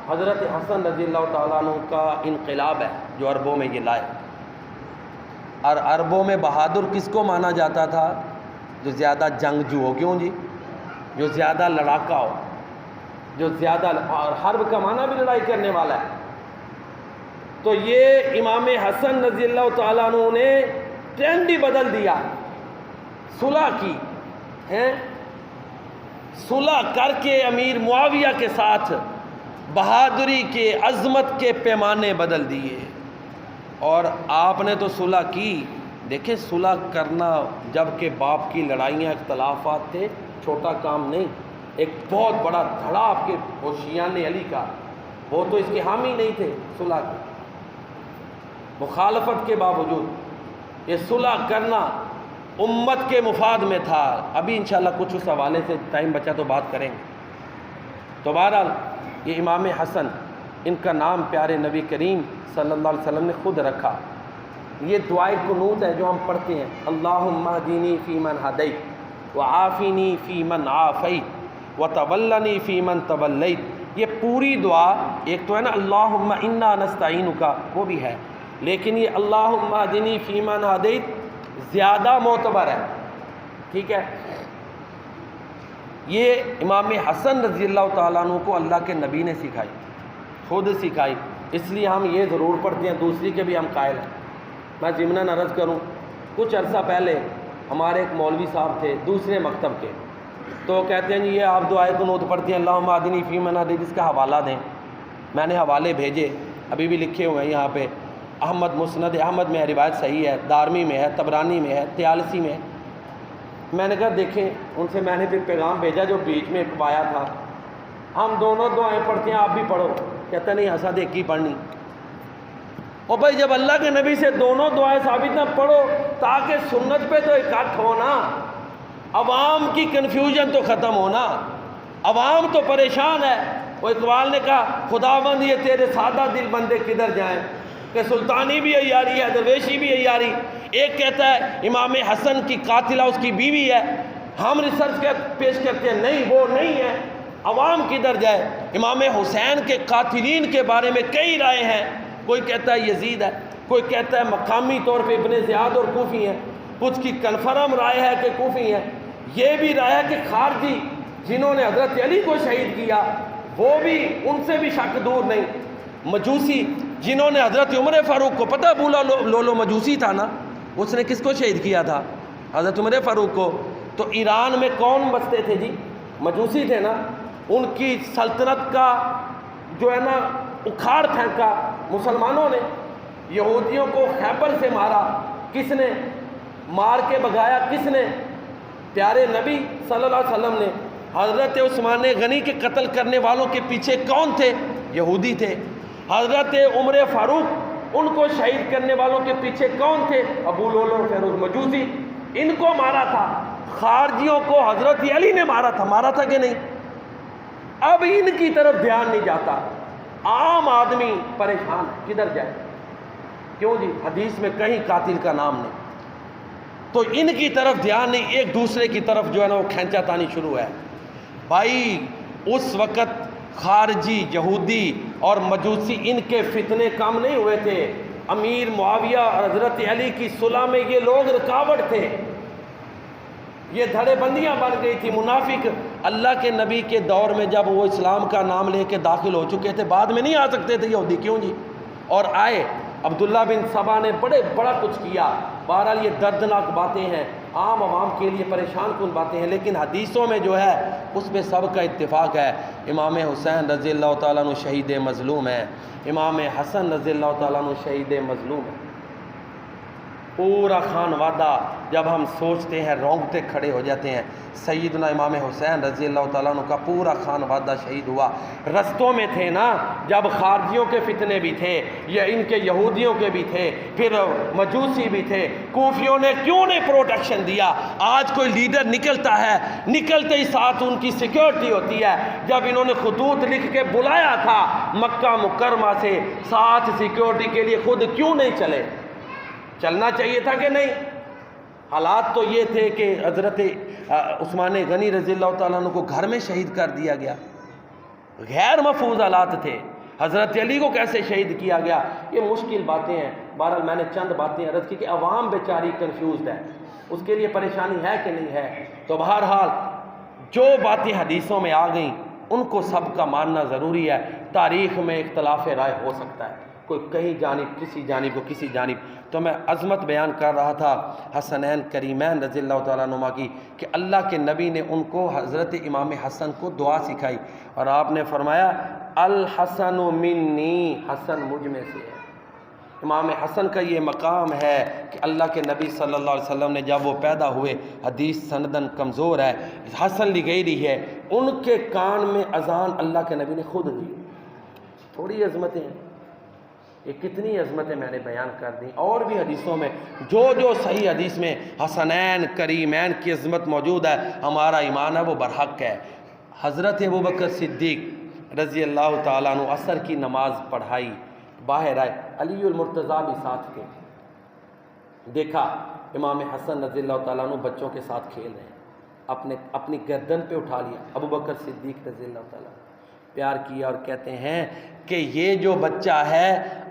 حضرت حسن رضی اللہ تعالیٰ عنہ کا انقلاب ہے جو عربوں میں یہ لائے، اور عربوں میں بہادر کس کو مانا جاتا تھا؟ جو زیادہ جنگجو ہو۔ کیوں جی؟ جو زیادہ لڑاکا ہو، جو زیادہ، اور حرب کا معنی بھی لڑائی کرنے والا ہے۔ تو یہ امام حسن رضی اللہ تعالیٰ عنہ نے ٹرینڈ ہی بدل دیا، صلح کی ہیں، صلح کر کے امیر معاویہ کے ساتھ بہادری کے، عظمت کے پیمانے بدل دیے، اور آپ نے تو صلح کی۔ دیکھیں صلح کرنا جب کہ باپ کی لڑائیاں، اختلافات تھے، چھوٹا کام نہیں، ایک بہت بڑا دھڑا آپ کے ہوشیان علی کا، وہ تو اس کے حامی نہیں تھے صلح کے، مخالفت کے باوجود یہ صلح کرنا امت کے مفاد میں تھا۔ ابھی انشاءاللہ کچھ اس حوالے سے ٹائم بچا تو بات کریں گے۔ تو بہرحال یہ امام حسن، ان کا نام پیارے نبی کریم صلی اللہ علیہ وسلم نے خود رکھا۔ یہ دعائے قنوت ہے جو ہم پڑھتے ہیں، اللہم اہدنی فی من ہدیت وعافنی فی من عافیت وتولنی فی من تولیت۔ یہ پوری دعا، ایک تو ہے نا اللہم انا نستعینک، وہ بھی ہے، لیکن یہ اللہم اہدنی فی من ہدیت زیادہ معتبر ہے، ٹھیک ہے؟ یہ امام حسن رضی اللہ تعالیٰ عنہ کو اللہ کے نبی نے سکھائی، خود سکھائی، اس لیے ہم یہ ضرور پڑھتے ہیں، دوسری کے بھی ہم قائل ہیں۔ میں ضمناً عرض کروں، کچھ عرصہ پہلے ہمارے ایک مولوی صاحب تھے دوسرے مکتب کے، تو کہتے ہیں جی یہ آپ دعائے قنوت پڑھتے ہیں اللہم اہدنی فیمن ہدیت، اس کا حوالہ دیں۔ میں نے حوالے بھیجے، ابھی بھی لکھے ہوئے ہیں یہاں پہ، احمد مسند احمد میں ہے، روایت صحیح ہے، دارمی میں ہے، طبرانی میں ہے، طیالسی میں ہے۔ میں نے کہا دیکھیں، ان سے میں نے پھر پیغام بھیجا جو بیچ میں پایا تھا، ہم دونوں دعائیں پڑھتے ہیں، آپ بھی پڑھو۔ کہتا نہیں حسد ایک ہی پڑھنی۔ اور بھائی جب اللہ کے نبی سے دونوں دعائیں ثابت نہ پڑھو تاکہ سنت پہ تو اکٹھ ہونا، عوام کی کنفیوژن تو ختم ہونا، عوام تو پریشان ہے۔ وہ اقبال نے کہا خداوند یہ تیرے سادہ دل بندے کدھر جائیں، کہ سلطانی بھی عیاری ہے، درویشی بھی عیاری۔ ایک کہتا ہے امام حسن کی قاتلہ اس کی بیوی ہے، ہم ریسرچ پیش کرتے ہیں نہیں وہ نہیں ہے، عوام کدھر جائے۔ امام حسین کے قاتلین کے بارے میں کئی رائے ہیں، کوئی کہتا ہے یزید ہے، کوئی کہتا ہے مقامی طور پہ ابن زیاد اور کوفی ہیں، کچھ کی کنفرم رائے ہے کہ کوفی ہیں، یہ بھی رائے ہے کہ خارجی جنہوں نے حضرت علی کو شہید کیا وہ بھی، ان سے بھی شک دور نہیں۔ مجوسی جنہوں نے حضرت عمر فاروق کو، پتہ ابو لولو مجوسی تھا نا، اس نے کس کو شہید کیا تھا؟ حضرت عمر فاروق کو۔ تو ایران میں کون بستے تھے جی؟ مجوسی تھے نا۔ ان کی سلطنت کا جو ہے نا اکھاڑ پھینکا مسلمانوں نے، یہودیوں کو خیبر سے مارا، کس نے مار کے بھگایا؟ کس نے؟ پیارے نبی صلی اللہ علیہ وسلم نے۔ حضرت عثمان غنی کے قتل کرنے والوں کے پیچھے کون تھے؟ یہودی تھے۔ حضرت عمر فاروق ان کو شہید کرنے والوں کے پیچھے کون تھے؟ ابو لولو فیروز مجوسی، ان کو مارا تھا۔ خارجیوں کو حضرت علی نے مارا تھا کہ نہیں؟ اب ان کی طرف دھیان نہیں جاتا، عام آدمی پریشان ہے، کدھر جائے؟ کیوں جی؟ حدیث میں کہیں قاتل کا نام نہیں، تو ان کی طرف دھیان نہیں، ایک دوسرے کی طرف جو ہے نا وہ کھینچا تانی شروع ہے۔ بھائی اس وقت خارجی یہودی اور مجوسی ان کے فتنے کم نہیں ہوئے تھے، امیر معاویہ اور حضرت علی کی صلح میں یہ لوگ رکاوٹ تھے، یہ دھڑے بندیاں بن گئی تھی۔ منافق اللہ کے نبی کے دور میں جب وہ اسلام کا نام لے کے داخل ہو چکے تھے، بعد میں نہیں آ سکتے تھے یہودی، کیوں جی؟ اور آئے، عبداللہ بن سبا نے بڑا کچھ کیا۔ بہرحال یہ دردناک باتیں ہیں، عام عوام کے لیے پریشان کن باتیں ہیں، لیکن حدیثوں میں جو ہے اس میں سب کا اتفاق ہے۔ امام حسین رضی اللہ تعالیٰ عنہ شہید مظلوم ہے، امام حسن رضی اللہ تعالیٰ عنہ شہید مظلوم ہے۔ پورا خانوادہ جب ہم سوچتے ہیں رونگٹے کھڑے ہو جاتے ہیں۔ سیدنا امام حسین رضی اللہ تعالیٰ عنہ کا پورا خانوادہ شہید ہوا۔ رستوں میں تھے نا جب خارجیوں کے فتنے بھی تھے، یا ان کے یہودیوں کے بھی تھے، پھر مجوسی بھی تھے، کوفیوں نے کیوں نہیں پروٹیکشن دیا؟ آج کوئی لیڈر نکلتا ہے، نکلتے ہی ساتھ ان کی سیکیورٹی ہوتی ہے۔ جب انہوں نے خطوط لکھ کے بلایا تھا مکہ مکرمہ سے، ساتھ سیکیورٹی کے لیے خود کیوں نہیں چلے؟ چلنا چاہیے تھا کہ نہیں؟ حالات تو یہ تھے کہ حضرت عثمان غنی رضی اللہ تعالیٰ عنہ کو گھر میں شہید کر دیا گیا، غیر محفوظ حالات تھے۔ حضرت علی کو کیسے شہید کیا گیا؟ یہ مشکل باتیں ہیں۔ بہرحال میں نے چند باتیں عرض کی کہ عوام بیچاری کنفیوزڈ ہے، اس کے لیے پریشانی ہے کہ نہیں ہے۔ تو بہرحال جو باتیں حدیثوں میں آ گئیں ان کو سب کا ماننا ضروری ہے۔ تاریخ میں اختلاف رائے ہو سکتا ہے، کوئی کہیں جانب کسی جانب کو کسی جانب۔ تو میں عظمت بیان کر رہا تھا حسنین کریمین رضی اللہ تعالیٰ عنہما کی، کہ اللہ کے نبی نے ان کو حضرت امام حسن کو دعا سکھائی، اور آپ نے فرمایا الحسن منی، حسن مجھ میں سے ہے۔ امام حسن کا یہ مقام ہے کہ اللہ کے نبی صلی اللہ علیہ وسلم نے جب وہ پیدا ہوئے، حدیث سندن کمزور ہے، حسن لگئی ہے، ان کے کان میں اذان اللہ کے نبی نے خود دی۔ تھوڑی عظمتیں ہیں، یہ کتنی عظمتیں میں نے بیان کر دیں۔ اور بھی حدیثوں میں جو صحیح حدیث میں حسنین کریمین کی عظمت موجود ہے، ہمارا ایمان ہے وہ برحق ہے۔ حضرت ابوبکر صدیق رضی اللہ تعالیٰ عنہ عصر کی نماز پڑھائی، باہر آئے، علی المرتضیٰ بھی ساتھ تھے، دیکھا امام حسن رضی اللہ تعالیٰ عنہ بچوں کے ساتھ کھیل رہے ہیں، اپنی گردن پہ اٹھا لیا، ابوبکر صدیق رضی اللہ تعالیٰ عنہ پیار کیا اور کہتے ہیں کہ یہ جو بچہ ہے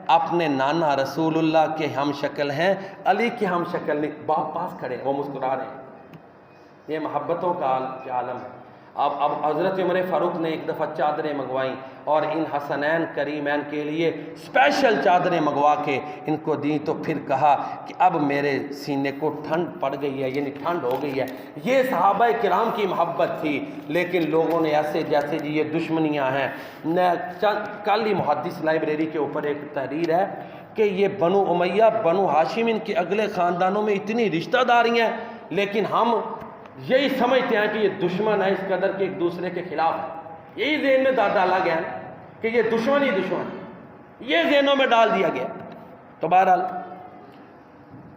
اپنے نانا رسول اللہ کے ہم شکل ہیں، علی کے ہم شکل نہیں۔ باپ پاس کھڑے ہیں، وہ مسکرا رہے ہیں۔ یہ محبتوں کا عالم ہے۔ اب حضرت عمر فاروق نے ایک دفعہ چادریں منگوائیں اور ان حسنین کریمین کے لیے اسپیشل چادریں منگوا کے ان کو دیں، تو پھر کہا کہ اب میرے سینے کو ٹھنڈ پڑ گئی ہے، یعنی ٹھنڈ ہو گئی ہے۔ یہ صحابہ کرام کی محبت تھی، لیکن لوگوں نے ایسے جیسے جی یہ دشمنیاں ہیں۔ کل ہی محدث لائبریری کے اوپر ایک تحریر ہے کہ یہ بنو امیہ بنو ہاشم ان کے اگلے خاندانوں میں اتنی رشتہ داریاں ہیں، لیکن ہم یہی سمجھتے ہیں کہ یہ دشمن ہے اس قدر کہ ایک دوسرے کے خلاف ہے۔ یہی ذہن میں ڈالا گیا ہے کہ یہ دشمن ہی دشمن ہے، یہ ذہنوں میں ڈال دیا گیا۔ تو بہرحال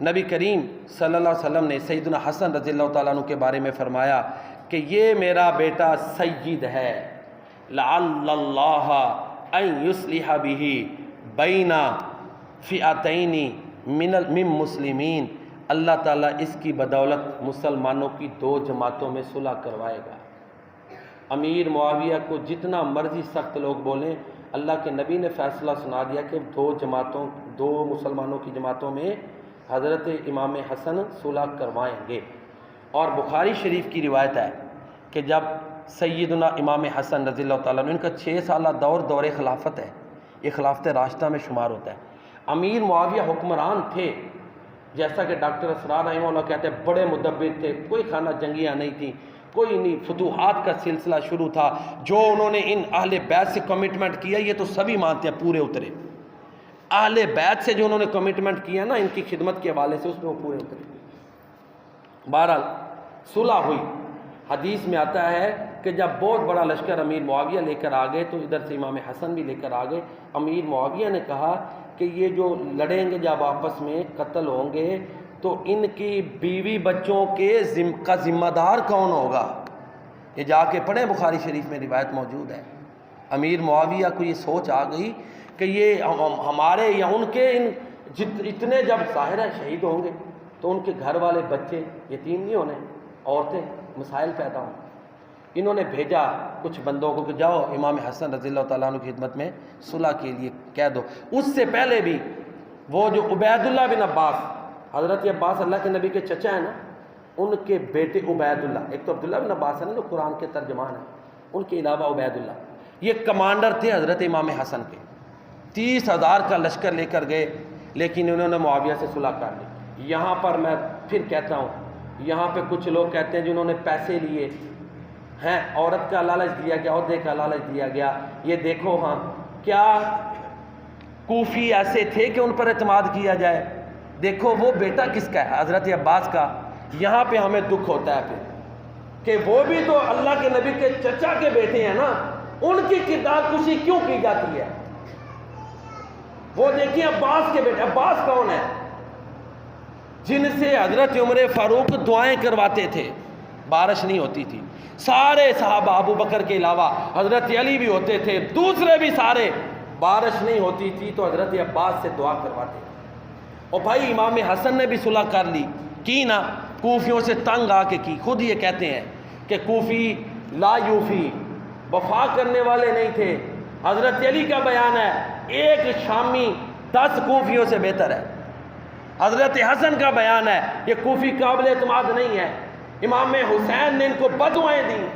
نبی کریم صلی اللہ علیہ وسلم نے سیدنا حسن رضی اللہ تعالیٰ عنہ کے بارے میں فرمایا کہ یہ میرا بیٹا سید ہے، لعل اللہ ان یصلح بہ بین فئتین من مسلمین، اللہ تعالیٰ اس کی بدولت مسلمانوں کی دو جماعتوں میں صلح کروائے گا۔ امیر معاویہ کو جتنا مرضی سخت لوگ بولیں، اللہ کے نبی نے فیصلہ سنا دیا کہ دو مسلمانوں کی جماعتوں میں حضرت امام حسن صلح کروائیں گے۔ اور بخاری شریف کی روایت ہے کہ جب سیدنا امام حسن رضی اللہ تعالیٰ عنہ، ان کا 6 سالہ دور خلافت ہے، یہ خلافت راشدہ میں شمار ہوتا ہے۔ امیر معاویہ حکمران تھے، جیسا کہ ڈاکٹر اسرار رحمہ اللہ کہتے ہیں بڑے مدبر تھے، کوئی خانہ جنگیاں نہیں تھیں، کوئی نہیں، فتوحات کا سلسلہ شروع تھا۔ جو انہوں نے ان اہل بیت سے کمٹمنٹ کیا یہ تو سبھی مانتے ہیں، پورے اترے۔ اہل بیت سے جو انہوں نے کمٹمنٹ کیا نا ان کی خدمت کے حوالے سے، اس میں وہ پورے اترے۔ بہرحال صلح ہوئی۔ حدیث میں آتا ہے کہ جب بہت بڑا لشکر امیر معاویہ لے کر آ گئے تو ادھر سے امام حسن بھی لے کر آ گئے۔ امیر معاویہ نے کہا کہ یہ جو لڑیں گے جب آپس میں قتل ہوں گے تو ان کی بیوی بچوں کا ذمہ دار کون ہوگا؟ یہ جا کے پڑھیں، بخاری شریف میں روایت موجود ہے۔ امیر معاویہ کو یہ سوچ آ گئی کہ یہ ہمارے یا ان کے اتنے جب ظاہر ہے شہید ہوں گے تو ان کے گھر والے بچے یتیم نہیں ہونے، عورتیں، مسائل پیدا ہوں۔ انہوں نے بھیجا کچھ بندوں کو کہ جاؤ امام حسن رضی اللہ تعالیٰ عنہ کی خدمت میں صلح کے لیے کہہ دو۔ اس سے پہلے بھی وہ جو عبید اللہ بن عباس، حضرت عباس اللہ کے نبی کے چچا ہیں نا، ان کے بیٹے عبید اللہ، ایک تو عبداللہ بن عباس ہے نا جو قرآن کے ترجمان ہیں، ان کے علاوہ عبید اللہ، یہ کمانڈر تھے حضرت امام حسن کے۔ 30,000 کا لشکر لے کر گئے، لیکن انہوں نے معاویہ سے صلح کر لی۔ یہاں پر میں پھر کہتا ہوں، یہاں پہ کچھ لوگ کہتے ہیں جنہوں نے پیسے لیے ہیں، عورت کا لالچ دیا گیا، عہدے کا لالچ دیا گیا، یہ دیکھو ہاں کیا کوفی ایسے تھے کہ ان پر اعتماد کیا جائے؟ دیکھو وہ بیٹا کس کا ہے؟ حضرت عباس کا۔ یہاں پہ ہمیں دکھ ہوتا ہے پھر کہ وہ بھی تو اللہ کے نبی کے چچا کے بیٹے ہیں نا، ان کی کردار کشی کیوں کی جاتی ہے؟ وہ دیکھیں عباس کے بیٹے، عباس کون ہے؟ جن سے حضرت عمر فاروق دعائیں کرواتے تھے، بارش نہیں ہوتی تھی، سارے صحابہ ابو بکر کے علاوہ، حضرت علی بھی ہوتے تھے، دوسرے بھی سارے، بارش نہیں ہوتی تھی تو حضرت عباس سے دعا کرواتے تھے۔ اور بھائی امام حسن نے بھی صلح کر لی، کی نا، کوفیوں سے تنگ آ کے کی۔ خود یہ کہتے ہیں کہ کوفی لا یوفی، وفا کرنے والے نہیں تھے۔ حضرت علی کا بیان ہے ایک شامی 10 کوفیوں سے بہتر ہے۔ حضرت حسن کا بیان ہے یہ کوفی قابل اعتماد نہیں ہے، امام حسین نے ان کو بددعائیں دیں۔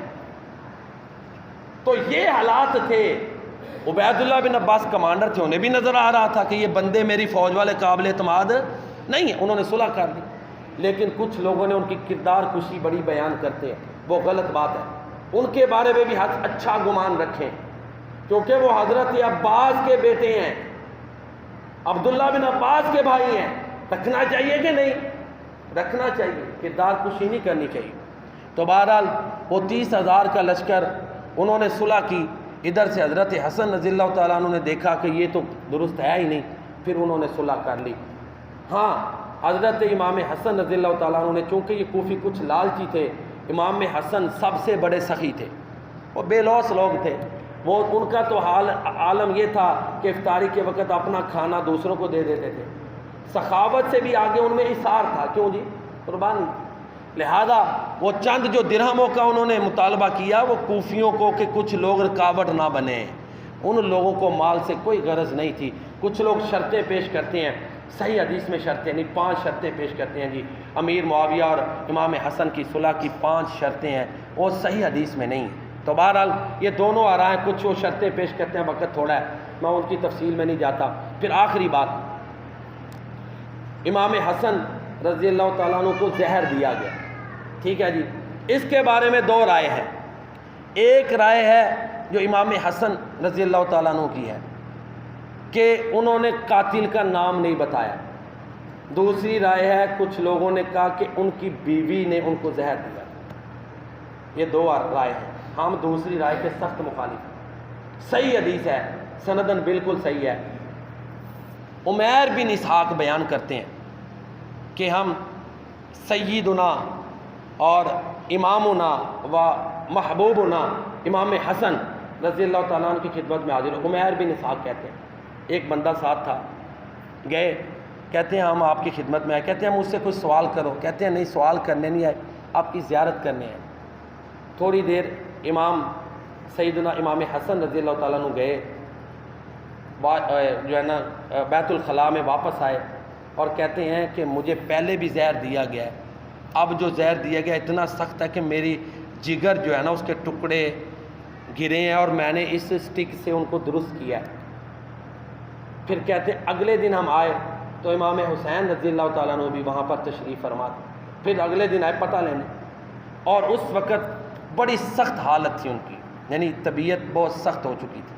تو یہ حالات تھے۔ عبید اللہ بن عباس کمانڈر تھے، انہیں بھی نظر آ رہا تھا کہ یہ بندے میری فوج والے قابل اعتماد نہیں ہیں، انہوں نے صلح کر دی۔ لیکن کچھ لوگوں نے ان کی کردار کشی بڑی بیان کرتے ہیں، وہ غلط بات ہے۔ ان کے بارے میں بھی اچھا گمان رکھیں، کیونکہ وہ حضرت عباس کے بیٹے ہیں، عبداللہ بن عباس کے بھائی ہیں۔ رکھنا چاہیے کہ نہیں؟ رکھنا چاہیے، کردار کشی نہیں کرنی چاہیے۔ تو بہرحال وہ 30,000 کا لشکر انہوں نے صلح کی۔ ادھر سے حضرت حسن رضی اللہ تعالیٰ عنہ نے دیکھا کہ یہ تو درست ہے ہی نہیں، پھر انہوں نے صلح کر لی۔ ہاں حضرت امام حسن رضی اللہ تعالیٰ عنہ نے، چونکہ یہ کوفی کچھ لالچی تھے، امام حسن سب سے بڑے سخی تھے، وہ بے لوث لوگ تھے، وہ ان کا تو عالم یہ تھا کہ افطاری کے وقت اپنا کھانا دوسروں کو دے دیتے تھے۔ سخاوت سے بھی آگے ان میں اثار تھا، کیوں جی؟ قربانی۔ لہذا وہ چند جو درہموں کا انہوں نے مطالبہ کیا، وہ کوفیوں کو کہ کچھ لوگ رکاوٹ نہ بنے، ان لوگوں کو مال سے کوئی غرض نہیں تھی۔ کچھ لوگ شرطیں پیش کرتے ہیں، صحیح حدیث میں شرطیں نہیں، 5 شرطیں پیش کرتے ہیں جی امیر معاویہ اور امام حسن کی صلح کی 5 شرطیں ہیں، وہ صحیح حدیث میں نہیں ہیں۔ تو بہرحال یہ دونوں آ رہا ہیں، کچھ وہ شرطیں پیش کرتے ہیں، وقت تھوڑا ہے میں ان کی تفصیل میں نہیں جاتا۔ پھر آخری بات، امام حسن رضی اللہ تعالیٰ عنہ کو زہر دیا گیا، ٹھیک ہے جی، اس کے بارے میں 2 رائے ہیں۔ ایک رائے ہے جو امام حسن رضی اللہ تعالیٰ عنہ کی ہے کہ انہوں نے قاتل کا نام نہیں بتایا۔ دوسری رائے ہے کچھ لوگوں نے کہا کہ ان کی بیوی نے ان کو زہر دیا۔ یہ 2 رائے ہیں، ہم دوسری رائے کے سخت مخالف ہیں۔ صحیح حدیث ہے، سندن بالکل صحیح ہے۔ عمیر بن اسحاق بیان کرتے ہیں کہ ہم سیدنا اور امامنا و محبوبنا امام حسن رضی اللہ تعالیٰ عنہ کی خدمت میں حاضر ہو۔ عمیر بن اسحاق کہتے ہیں ایک بندہ ساتھ تھا، گئے، کہتے ہیں ہم آپ کی خدمت میں آئے، کہتے ہیں مجھ سے کوئی سوال کرو، کہتے ہیں نہیں سوال کرنے نہیں آئے، آپ کی زیارت کرنے ہیں۔ تھوڑی دیر امام سیدنا امام حسن رضی اللہ تعالیٰ عنہ گئے، جو ہے نا بیت الخلاء میں واپس آئے اور کہتے ہیں کہ مجھے پہلے بھی زہر دیا گیا ہے، اب جو زہر دیا گیا اتنا سخت ہے کہ میری جگر جو ہے نا اس کے ٹکڑے گرے ہیں اور میں نے اس سٹک سے ان کو درست کیا ہے۔ پھر کہتے ہیں اگلے دن ہم آئے تو امام حسین رضی اللہ تعالیٰ عنہ بھی وہاں پر تشریف فرما تھے۔ پھر اگلے دن آئے پتہ لینے، اور اس وقت بڑی سخت حالت تھی ان کی، یعنی طبیعت بہت سخت ہو چکی تھی،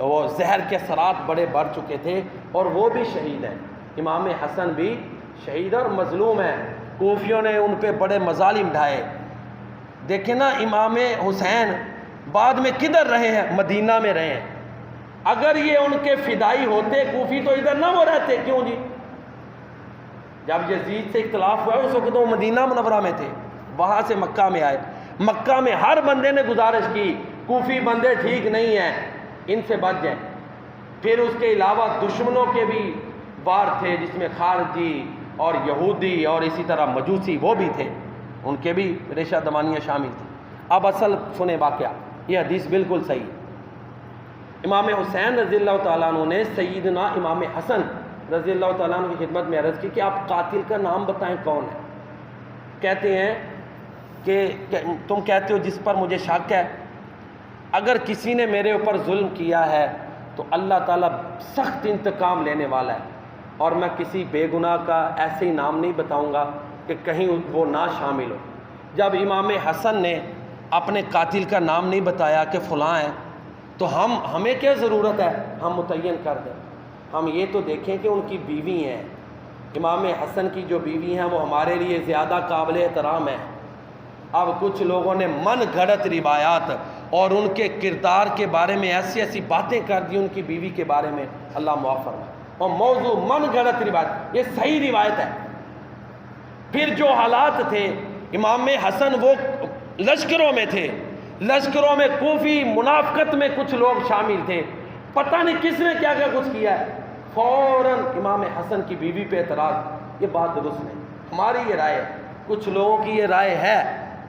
وہ زہر کے اثرات بڑے بڑھ چکے تھے، اور وہ بھی شہید ہیں، امام حسن بھی شہید اور مظلوم ہیں، کوفیوں نے ان پہ بڑے مظالم ڈھائے۔ دیکھیں نا امام حسین بعد میں کدھر رہے ہیں؟ مدینہ میں رہے ہیں۔ اگر یہ ان کے فدائی ہوتے کوفی تو ادھر نہ وہ رہتے، کیوں جی؟ جب یزید سے اختلاف ہوا اس وقت وہ مدینہ منورہ میں تھے، وہاں سے مکہ میں آئے۔ مکہ میں ہر بندے نے گزارش کی کوفی بندے ٹھیک نہیں ہیں، ان سے بچ جائیں۔ پھر اس کے علاوہ دشمنوں کے بھی وار تھے جس میں خارجی اور یہودی اور اسی طرح مجوسی وہ بھی تھے، ان کے بھی ریشہ دمانیاں شامل تھیں۔ اب اصل سنیں واقعہ، یہ حدیث بالکل صحیح ہے۔ امام حسین رضی اللہ تعالیٰ عنہ نے سیدنا امام حسن رضی اللہ تعالیٰ عنہ کی خدمت میں عرض کی کہ آپ قاتل کا نام بتائیں کون ہے؟ کہتے ہیں کہ تم کہتے ہو جس پر مجھے شک ہے، اگر کسی نے میرے اوپر ظلم کیا ہے تو اللہ تعالیٰ سخت انتقام لینے والا ہے، اور میں کسی بے گناہ کا ایسے ہی نام نہیں بتاؤں گا کہ کہیں وہ نہ شامل ہو۔ جب امام حسن نے اپنے قاتل کا نام نہیں بتایا کہ فلاں ہے، تو ہمیں کیا ضرورت ہے ہم متعین کر دیں؟ ہم یہ تو دیکھیں کہ ان کی بیوی ہیں، امام حسن کی جو بیوی ہیں وہ ہمارے لیے زیادہ قابل احترام ہیں۔ اب کچھ لوگوں نے من گھڑت روایات اور ان کے کردار کے بارے میں ایسی ایسی باتیں کر دی ان کی بیوی کے بارے میں، اللہ معاف فرمائے، اور موضوع من گھڑت روایت، یہ صحیح روایت ہے۔ پھر جو حالات تھے، امام حسن وہ لشکروں میں تھے، لشکروں میں کوفی منافقت میں کچھ لوگ شامل تھے، پتہ نہیں کس نے کیا کیا کچھ کیا ہے، فوراً امام حسن کی بیوی پہ اعتراض، یہ بات درست نہیں۔ ہماری یہ رائے ہے، کچھ لوگوں کی یہ رائے ہے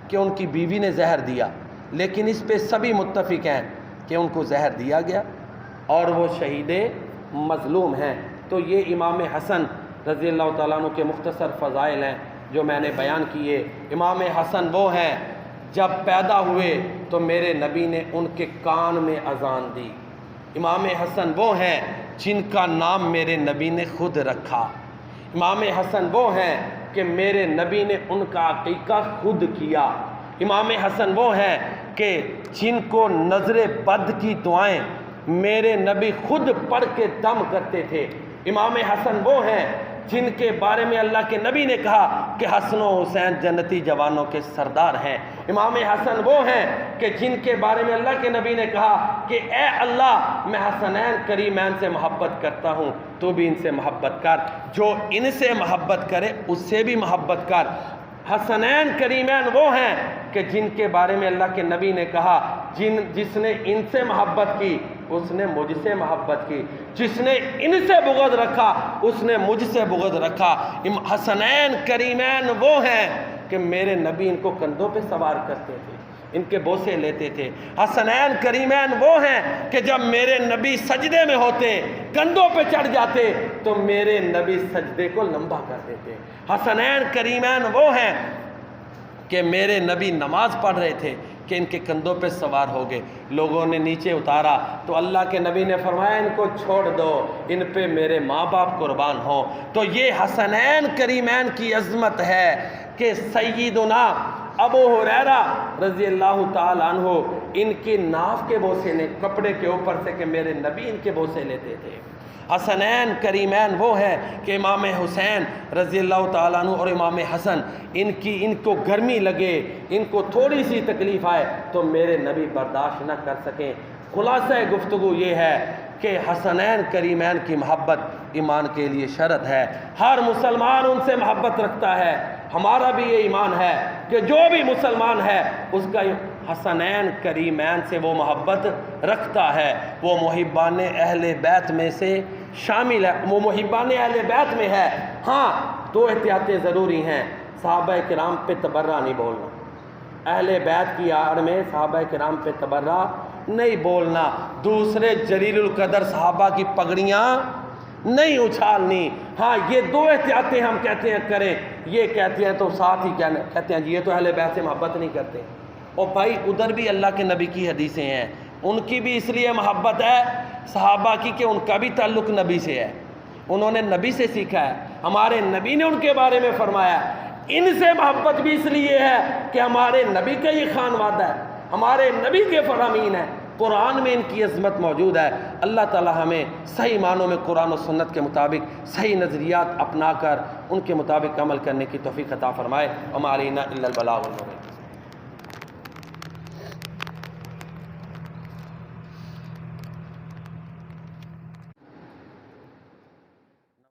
کہ ان کی بیوی نے زہر دیا، لیکن اس پہ سبھی متفق ہیں کہ ان کو زہر دیا گیا اور وہ شہید مظلوم ہیں۔ تو یہ امام حسن رضی اللہ تعالیٰ عنہ کے مختصر فضائل ہیں جو میں نے بیان کیے۔ امام حسن وہ ہیں جب پیدا ہوئے تو میرے نبی نے ان کے کان میں اذان دی۔ امام حسن وہ ہیں جن کا نام میرے نبی نے خود رکھا۔ امام حسن وہ ہیں کہ میرے نبی نے ان کا عقیقہ خود کیا۔ امام حسن وہ ہیں کہ جن کو نظر بد کی دعائیں میرے نبی خود پڑھ کے دم کرتے تھے۔ امام حسن وہ ہیں جن کے بارے میں اللہ کے نبی نے کہا کہ حسن و حسین جنتی جوانوں کے سردار ہیں۔ امام حسن وہ ہیں کہ جن کے بارے میں اللہ کے نبی نے کہا کہ اے اللہ میں حسنین کریمین سے محبت کرتا ہوں، تو بھی ان سے محبت کر، جو ان سے محبت کرے اس سے بھی محبت کر۔ حسنین کریمین وہ ہیں کہ جن کے بارے میں اللہ کے نبی نے کہا جس نے ان سے محبت کی اس نے مجھ سے محبت کی، جس نے ان سے بغض رکھا اس نے مجھ سے بغض رکھا۔ حسنین کریمین وہ ہیں کہ میرے نبی ان کو کندھوں پہ سوار کرتے تھے، ان کے بوسے لیتے تھے۔ حسنین کریمین وہ ہیں کہ جب میرے نبی سجدے میں ہوتے، کندھوں پہ چڑھ جاتے تو میرے نبی سجدے کو لمبا کر دیتے۔ حسنین کریمین وہ ہیں کہ میرے نبی نماز پڑھ رہے تھے کہ ان کے کندھوں پہ سوار ہو گئے، لوگوں نے نیچے اتارا تو اللہ کے نبی نے فرمایا ان کو چھوڑ دو، ان پہ میرے ماں باپ قربان ہوں۔ تو یہ حسنین کریمین کی عظمت ہے کہ سیدنا ابو ہریرہ رضی اللہ تعالیٰ عنہ ان کی ناف کے بوسے نے کپڑے کے اوپر سے کہ میرے نبی ان کے بوسے لیتے تھے۔ حسنین کریمین وہ ہے کہ امام حسین رضی اللہ تعالیٰ عنہ اور امام حسن ان کو گرمی لگے، ان کو تھوڑی سی تکلیف آئے تو میرے نبی برداشت نہ کر سکیں۔ خلاصہ گفتگو یہ ہے کہ حسنین کریمین کی محبت ایمان کے لیے شرط ہے، ہر مسلمان ان سے محبت رکھتا ہے۔ ہمارا بھی یہ ایمان ہے کہ جو بھی مسلمان ہے اس کا حسنین کریمین سے وہ محبت رکھتا ہے، وہ محبان اہل بیت میں سے شامل ہے، وہ محبان اہل بیت میں ہے۔ ہاں دو احتیاطیں ضروری ہیں، صحابہ کرام پہ تبرہ نہیں بولنا، اہل بیت کی آڑ میں صحابہ کرام پہ تبرہ نہیں بولنا، دوسرے جلیل القدر صحابہ کی پگڑیاں نہیں اچھالنی۔ ہاں یہ دو احتیاطیں ہم کہتے ہیں کریں، یہ کہتے ہیں تو ساتھ ہی کہتے ہیں جی یہ تو اہل بیت سے محبت نہیں کرتے۔ اور بھائی ادھر بھی اللہ کے نبی کی حدیثیں ہیں، ان کی بھی اس لیے محبت ہے صحابہ کی کہ ان کا بھی تعلق نبی سے ہے، انہوں نے نبی سے سیکھا ہے، ہمارے نبی نے ان کے بارے میں فرمایا۔ ان سے محبت بھی اس لیے ہے کہ ہمارے نبی کا یہ خانوادہ ہے، ہمارے نبی کے فرامین ہیں، قرآن میں ان کی عظمت موجود ہے۔ اللہ تعالی ہمیں صحیح معنوں میں قرآن و سنت کے مطابق صحیح نظریات اپنا کر ان کے مطابق عمل کرنے کی توفیق عطا فرمائے۔ وما علینا الا البلاغ المبین۔